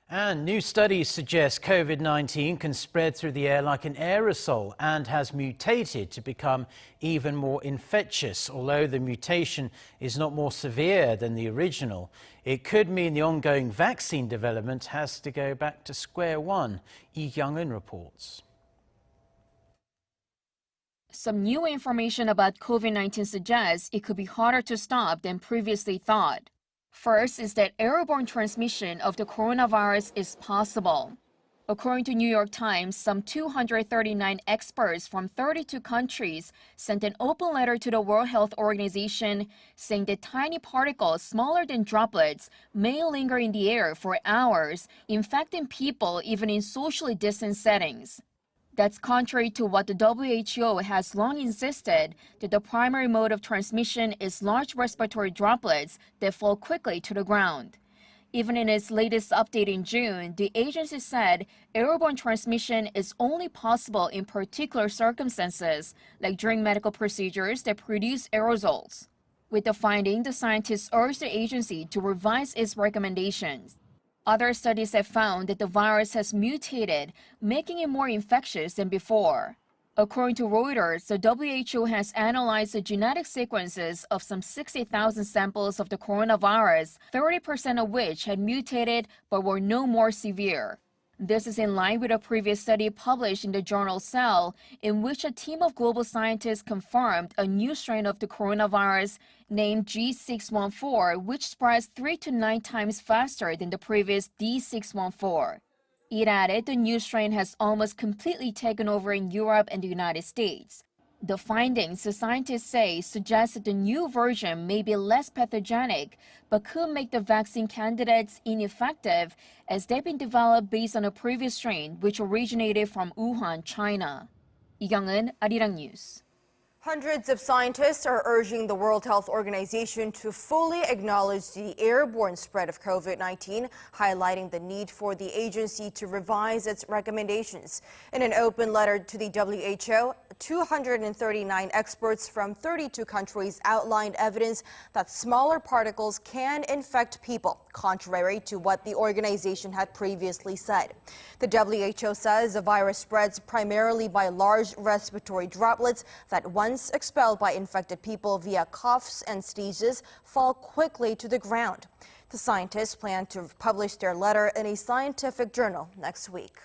And new studies suggest Covid-19 can spread through the air like an aerosol and has mutated to become even more infectious. Although the mutation is not more severe than the original, it could mean the ongoing vaccine development has to go back to square one. Lee Kyung-eun reports. Some new information about COVID-19 suggests it could be harder to stop than previously thought. First is that airborne transmission of the coronavirus is possible. According to New York Times, some 239 experts from 32 countries sent an open letter to the World Health Organization saying that tiny particles smaller than droplets may linger in the air for hours, infecting people even in socially distant settings. That's contrary to what the WHO has long insisted, that the primary mode of transmission is large respiratory droplets that fall quickly to the ground. Even in its latest update in June, the agency said airborne transmission is only possible in particular circumstances, like during medical procedures that produce aerosols. With the finding, the scientists urged the agency to revise its recommendations. Other studies have found that the virus has mutated, making it more infectious than before. According to Reuters, the WHO has analyzed the genetic sequences of some 60,000 samples of the coronavirus, 30% of which had mutated but were no more severe. This is in line with a previous study published in the journal Cell, in which a team of global scientists confirmed a new strain of the coronavirus named G614, which spreads 3 to 9 times faster than the previous D614. It added the new strain has almost completely taken over in Europe and the United States. The findings, the scientists say, suggest that the new version may be less pathogenic, but could make the vaccine candidates ineffective, as they've been developed based on a previous strain which originated from Wuhan, China. Lee Kyung-eun, Arirang News. Hundreds of scientists are urging the World Health Organization to fully acknowledge the airborne spread of COVID-19, highlighting the need for the agency to revise its recommendations. In an open letter to the WHO, 239 experts from 32 countries outlined evidence that smaller particles can infect people, contrary to what the organization had previously said. The WHO says the virus spreads primarily by large respiratory droplets that once expelled by infected people via coughs and sneezes fall quickly to the ground. The scientists plan to publish their letter in a scientific journal next week.